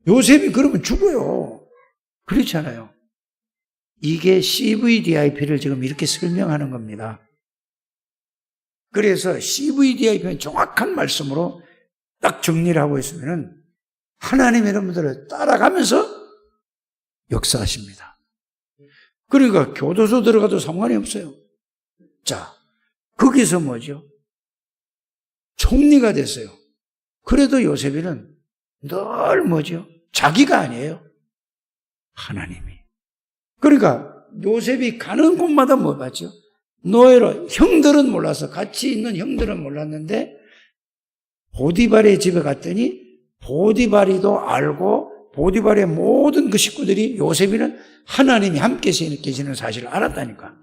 요셉이 그러면 죽어요. 그렇잖아요. 이게 CVDIP를 지금 이렇게 설명하는 겁니다. 그래서 CVDIP는 정확한 말씀으로 딱 정리를 하고 있으면 하나님 여러분들을 따라가면서 역사하십니다. 그러니까 교도소 들어가도 상관이 없어요. 자, 거기서 뭐죠? 총리가 됐어요. 그래도 요셉이는 늘 뭐죠? 자기가 아니에요. 하나님이. 그러니까 요셉이 가는 곳마다 뭐 봤죠? 노예로, 형들은 몰라서, 같이 있는 형들은 몰랐는데 보디발의 집에 갔더니 보디발이도 알고 보디발의 모든 그 식구들이 요셉이는 하나님이 함께 계시는 사실을 알았다니까.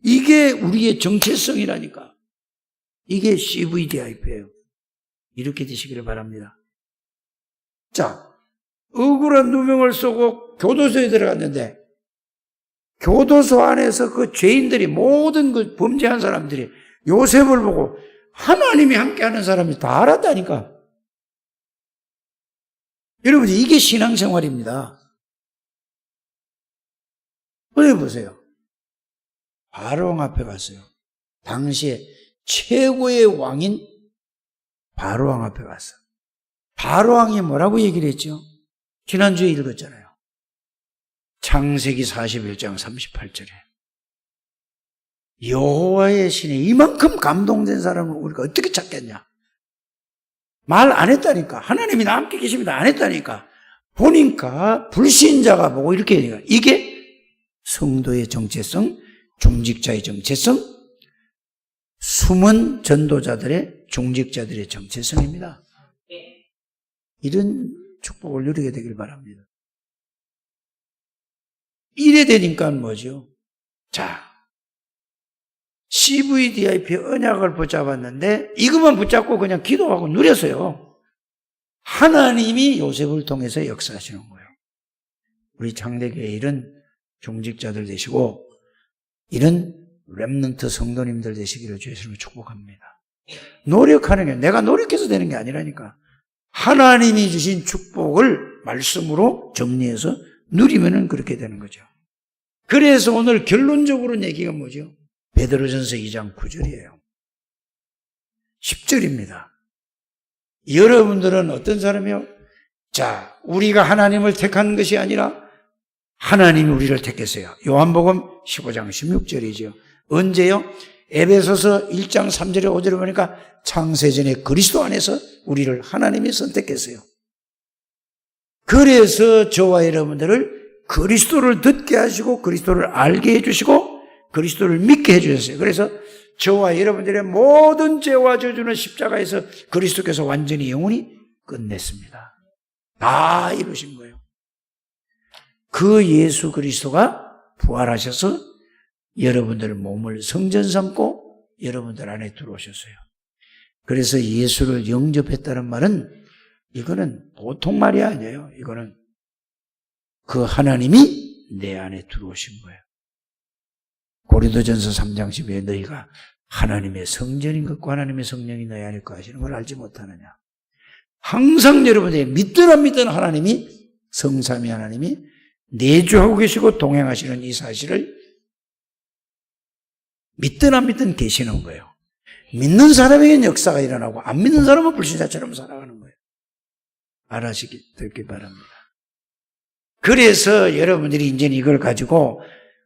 이게 우리의 정체성이라니까. 이게 CVDIP예요. 이렇게 되시기를 바랍니다. 자, 억울한 누명을 쓰고 교도소에 들어갔는데 교도소 안에서 그 죄인들이 모든 그 범죄한 사람들이 요셉을 보고 하나님이 함께하는 사람이 다 알았다니까. 여러분, 이게 신앙생활입니다. 어디 보세요. 바로왕 앞에 갔어요. 당시에 최고의 왕인 바로왕 앞에 갔어요. 바로왕이 뭐라고 얘기를 했죠? 지난주에 읽었잖아요. 창세기 41장 38절에 여호와의 신에 이만큼 감동된 사람을 우리가 어떻게 찾겠냐? 말 안 했다니까. 하나님이 나 함께 계십니다. 안 했다니까. 보니까 불신자가 보고 이렇게 얘기해요. 이게 성도의 정체성, 중직자의 정체성, 숨은 전도자들의 중직자들의 정체성입니다. 이런 축복을 누리게 되길 바랍니다. 이래 되니까 뭐죠? 자, CVDIP 언약을 붙잡았는데 이것만 붙잡고 그냥 기도하고 누렸어요. 하나님이 요셉을 통해서 역사하시는 거예요. 우리 장대교회 이런 중직자들 되시고 이런 렘넌트 성도님들 되시기를 주의 이름으로 축복합니다. 노력하는 게 내가 노력해서 되는 게 아니라니까. 하나님이 주신 축복을 말씀으로 정리해서 누리면은 그렇게 되는 거죠. 그래서 오늘 결론적으로 얘기가 뭐죠? 베드로전서 2장 9절이에요. 10절입니다. 여러분들은 어떤 사람이요? 자, 우리가 하나님을 택한 것이 아니라 하나님이 우리를 택했어요. 요한복음 15장 16절이죠. 언제요? 에베소서 1장 3절에 5절에 보니까 창세전에 그리스도 안에서 우리를 하나님이 선택했어요. 그래서 저와 여러분들을 그리스도를 듣게 하시고 그리스도를 알게 해주시고 그리스도를 믿게 해주셨어요. 그래서 저와 여러분들의 모든 죄와 저주는 십자가에서 그리스도께서 완전히 영원히 끝냈습니다. 다 이루신 거예요. 그 예수 그리스도가 부활하셔서 여러분들 몸을 성전 삼고 여러분들 안에 들어오셨어요. 그래서 예수를 영접했다는 말은 이거는 보통 말이 아니에요. 이거는 그 하나님이 내 안에 들어오신 거예요. 고린도전서 3장 10에 너희가 하나님의 성전인 것과 하나님의 성령이 너희 안에 거하시는 걸 알지 못하느냐. 항상 여러분들이 믿든 안 믿든 하나님이 성삼위 하나님이 내주하고 계시고 동행하시는 이 사실을 믿든 안 믿든 계시는 거예요. 믿는 사람에게는 역사가 일어나고 안 믿는 사람은 불신자처럼 살아가는 거예요. 알아시기 바랍니다. 그래서 여러분들이 이제 이걸 가지고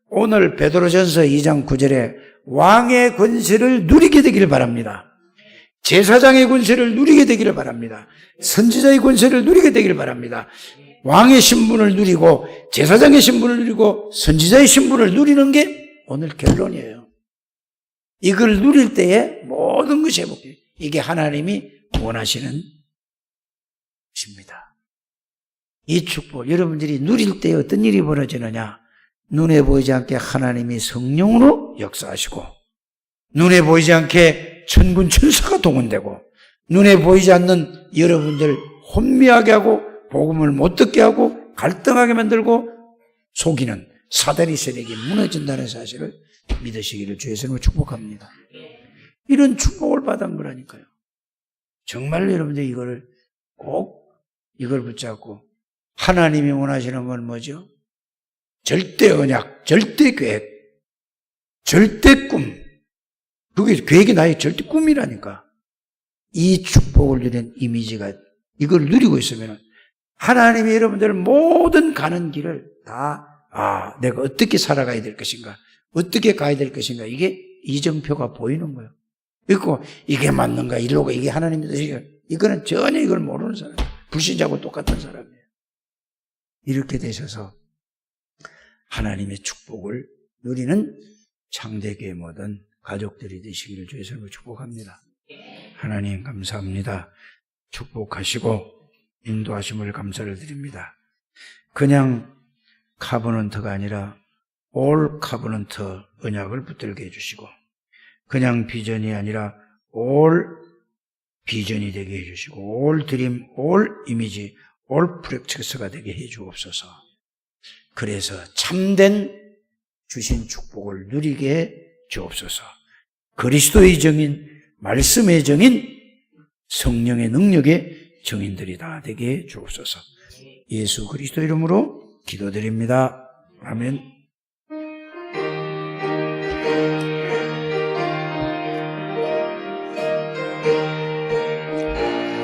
오늘 베드로전서 2장 9절에 왕의 권세를 누리게 되기를 바랍니다. 제사장의 권세를 누리게 되기를 바랍니다. 선지자의 권세를 누리게 되기를 바랍니다. 왕의 신분을 누리고 제사장의 신분을 누리고 선지자의 신분을 누리는 게 오늘 결론이에요. 이걸 누릴 때에 모든 것이 회복돼요. 이게 하나님이 원하시는 것입니다. 이 축복, 여러분들이 누릴 때 어떤 일이 벌어지느냐? 눈에 보이지 않게 하나님이 성령으로 역사하시고, 눈에 보이지 않게 천군 천사가 동원되고, 눈에 보이지 않는 여러분들 혼미하게 하고 복음을 못 듣게 하고 갈등하게 만들고 속이는 사다리 세력이 무너진다는 사실을 믿으시기를 주의 이름으로 축복합니다. 이런 축복을 받은 거라니까요. 정말 여러분들 이걸 붙잡고 하나님이 원하시는 건 뭐죠? 절대 언약, 절대 계획, 절대 꿈. 그게 계획이 나의 절대 꿈이라니까. 이 축복을 누린 이미지가 이걸 누리고 있으면 하나님이 여러분들 모든 가는 길을 다 내가 어떻게 살아가야 될 것인가, 어떻게 가야 될 것인가, 이게 이정표가 보이는 거예요. 그리고 이게 맞는가, 이러고 이게 하나님의 뜻이가, 이거는 전혀 이걸 모르는 사람, 불신자하고 똑같은 사람이에요. 이렇게 되셔서 하나님의 축복을 누리는 창대교회 모든 가족들이 되시기를 주의 이름으로 축복합니다. 하나님 감사합니다. 축복하시고 인도하심을 감사를 드립니다. 그냥 카버넌트가 아니라 올 카버넌트 언약을 붙들게 해주시고, 그냥 비전이 아니라 올 비전이 되게 해주시고, 올 드림, 올 이미지, 올 프랙티스가 되게 해주옵소서. 그래서 참된 주신 축복을 누리게 해 주옵소서. 그리스도의 정인, 말씀의 정인, 성령의 능력의 정인들이 다 되게 해 주옵소서. 예수 그리스도 이름으로 기도드립니다. 아멘.